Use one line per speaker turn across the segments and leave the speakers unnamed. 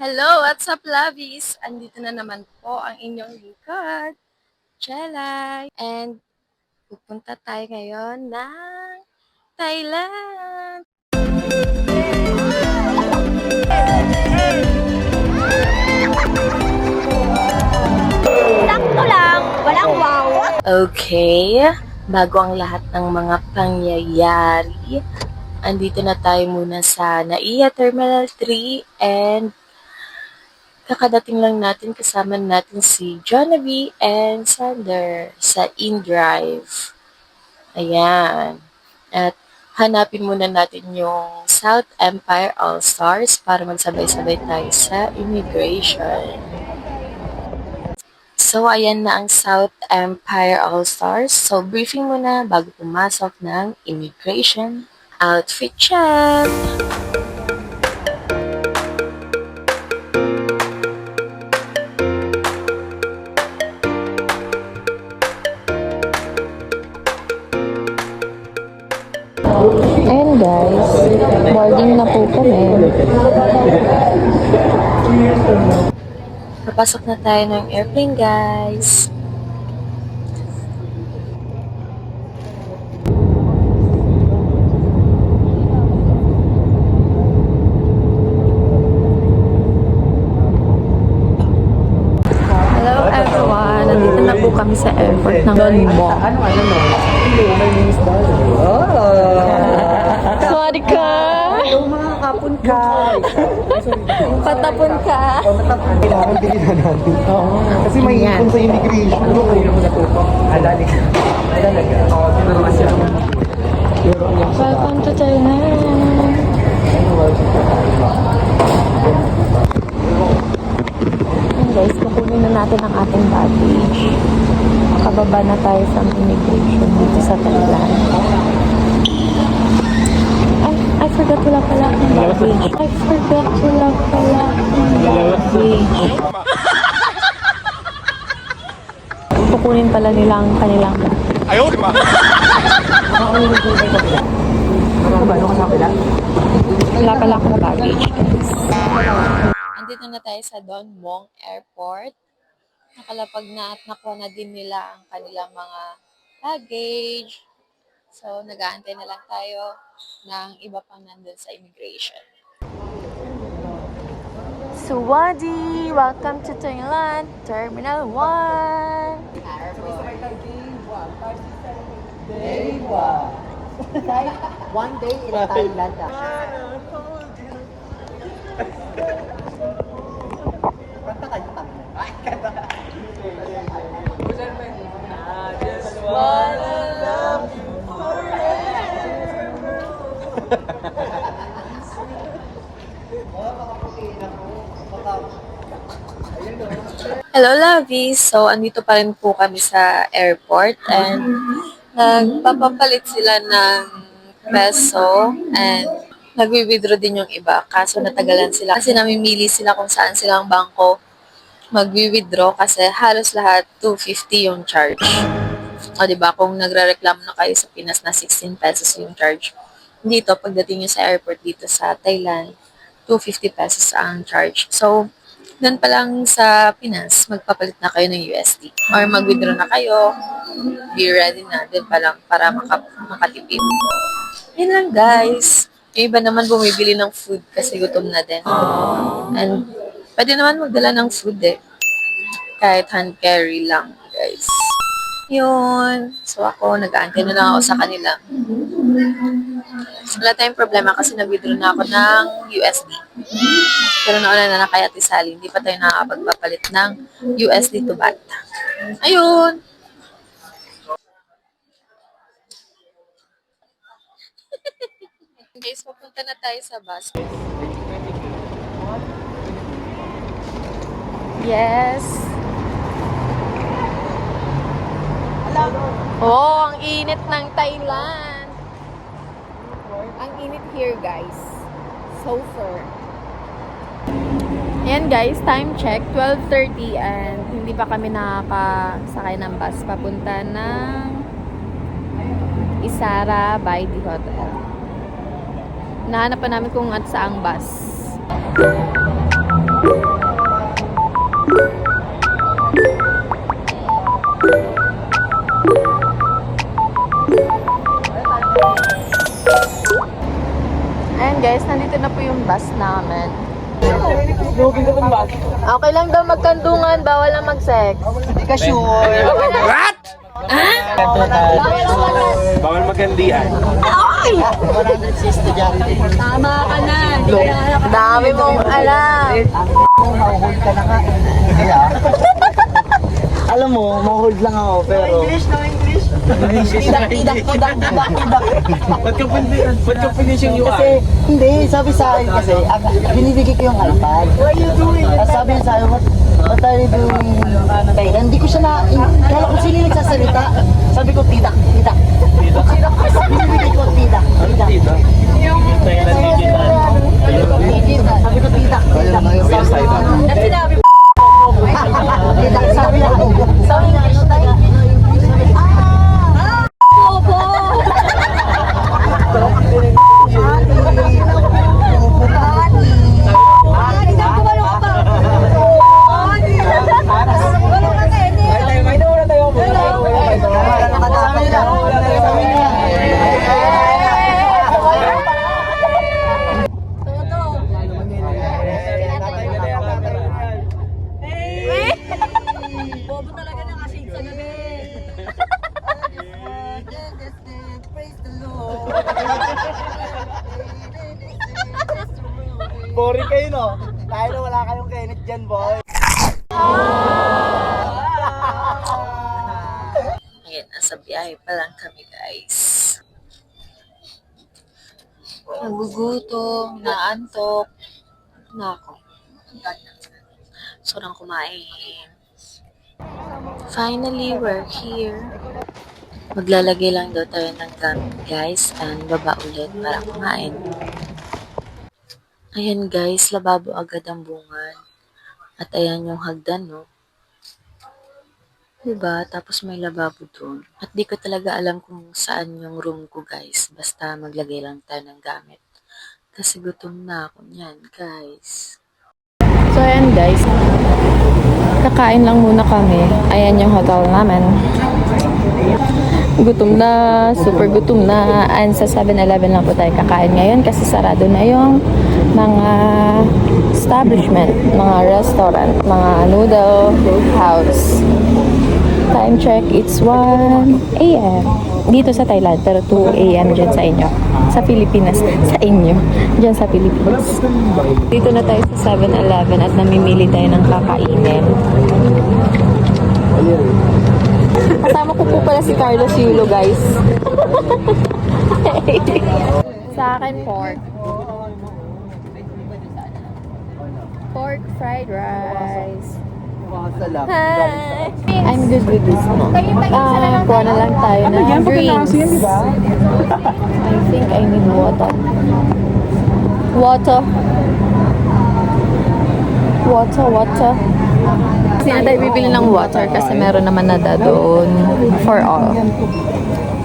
Hello, what's up, lovies? Andito na naman po ang inyong lingkod, Chelay. And pupunta tayo ngayon ng Thailand.
Sakto lang, walang wow.
Okay, bago ang lahat ng mga pangyayari, andito na tayo muna sa NAIA Terminal 3 and kakadating lang natin, kasama natin si Jonavi and Sander sa InDrive. Ayan. At hanapin muna natin yung South Empire All-Stars para magsabay-sabay tayo sa immigration. So, ayan na ang South Empire All-Stars. So, briefing muna bago pumasok ng immigration. Outfit check! Ayan guys, boarding na po kami. Papasok na tayo ng airplane guys. Hello everyone, nandito na po kami sa airport ng Don Mueang. Sorry ka!
Yung mga kapon ka.
Patapon ka!
Kailangan bilihan natin. Kasi may ipon sa immigration. Ano kayo naman natuto? Adali ka. Adalaga. Oo, siguro masya.
Welcome to Thailand! Guys, kukunin na natin ang ating baggage. Kababa na tayo sa immigration dito sa Thailand. I forgot wala pala akong baggage. I forgot wala pala akong baggage. Kukunin pala nila ang kanilang
Ayaw, di ba?
wala pala akong baggage, guys. Andito na tayo sa Don Mueang Airport. Nakalapag na at nakuha na din nila ang kanilang mga baggage. So, nag-aantay na lang tayo ng iba pang nandun sa immigration. Suwadi! Welcome to Thailand, Terminal 1!
One day in Thailand. Kanta kayo tayo.
Hello, lovies! So, andito pa rin po kami sa airport and nagpapapalit sila ng peso and nagwi-withdraw din yung iba. Kaso natagalan sila kasi namimili sila kung saan silang bangko magwi-withdraw kasi halos lahat 250 yung charge. O diba, kung nagre-reklamo na kayo sa Pinas na 16 pesos yung charge, dito pagdating nyo sa airport dito sa Thailand, 250 pesos ang charge. So, doon pa lang sa Pinas, magpapalit na kayo ng USD. Or mag-withdraw na kayo, be ready na, doon pa lang para makatipid. Yun lang guys. Yung iba naman bumibili ng food kasi gutom na din. And pwede naman magdala ng food kahit hand carry lang guys. Yun. So ako, nag-aantay na lang ako sa kanila. Wala tayong problema kasi nag-withdraw na ako ng USD. Pero nauna na kay Ate Sally, hindi pa tayo nakakapagpapalit ng USD to baht. Ayun! Guys, papunta na tayo sa bus. Yes! Oh, ang init ng Thailand! Ang init here, guys. So far. Ayan guys, time check, 12:30 and hindi pa kami nakakasakay ng bus papunta ng Isara by the hotel. Nahanap pa namin kung at saang bus. Okay lang daw magkandungan, bawal lang mag-sex.
Hindi ka sure.
Bawal magandian.
Tama ka na. Dami mong alam.
Mahold ka na nga. Hindi ah. Alam mo, mahold lang ako, pero... English, no English? Tidak.
Ba't ka finishing you
Kasi, hindi, sabi sa akin kasi, binibigay ko yung iPad. What are you doing? Sabi niya sa akin, what are you doing? Kaya, hindi ko siya na, kala ko sino yung nagsasalita. Sabi ko, tidak. Binibigay ko, tidak. Sabi ko, tidak. At sinabi mo, sabi na ako. Sabi na ako.
Opo. Bobo talaga nakashade sa gabi.
Boring kayo, no? Dahil na wala kayong Kenneth dyan, boy.
Ayan, nasa biyahe pa lang kami, guys. Nagugutom, naantok. Nako. Sarang kumain. Finally, we're here. Maglalagay lang daw tayo ng gamit, guys, and baba ulit para kumain. Ayan, guys, lababo agad ang bungan. At ayan yung hagdan, no? Diba? Tapos may lababo dun. At di ko talaga alam kung saan yung room ko, guys. Basta maglagay lang tayo ng gamit. Kasi gutom na ako niyan, guys.
So ayan guys, kakain lang muna kami. Ayan yung hotel namin. Gutom na, super gutom na. And sa 7-Eleven lang po tayo kakain ngayon kasi sarado na yung mga establishment, mga restaurant, mga noodle house. Time check, it's 1 a.m. Dito sa Thailand, pero 2 a.m. dyan sa inyo. Sa Pilipinas, sa inyo. Dyan sa Pilipinas. Dito na tayo sa 7-Eleven at namimili tayo ng kakainin. Kasama ko po pala si Carlos Yulo, guys. Sa akin, pork. Pork fried rice. Hi! I'm good with this mo. Kuha na lang tayo ng drinks. I think I need water. Water. Kasi na tayo bibili ng water kasi meron naman na doon for all.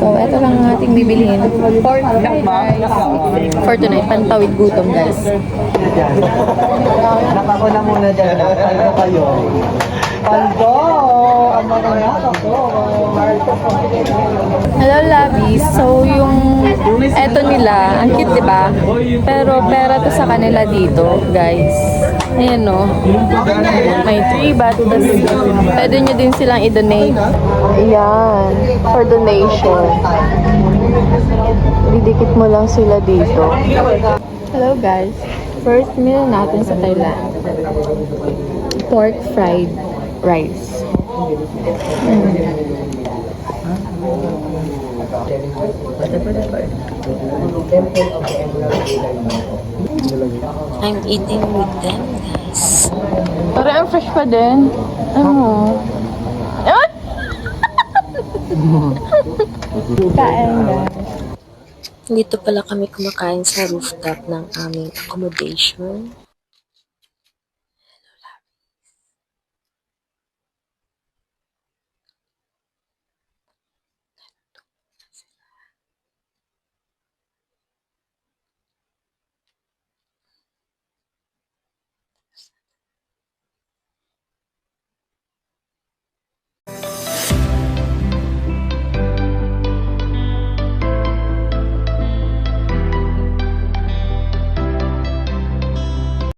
So, ito lang ang ating bibilihin. Pork fried rice. For tonight, pantawid gutom, guys.
Nakako na muna dyan. Paldo kayo. Paldo! Ang mga ako.
Hello, lovies. So, yung eto nila, ang cute, diba? Pero pera to sa kanila dito, guys. Ayan, no? May 3 baht. Pwede nyo din silang i-donate. Ayan. For donation. Didikit mo lang sila dito. Hello, guys. First meal natin sa Thailand. Pork fried rice.
I'm eating with them, guys.
Parang ang fresh pa din. Ano? Ah! Kain, guys.
Dito pala kami kumakain sa rooftop ng aming accommodation.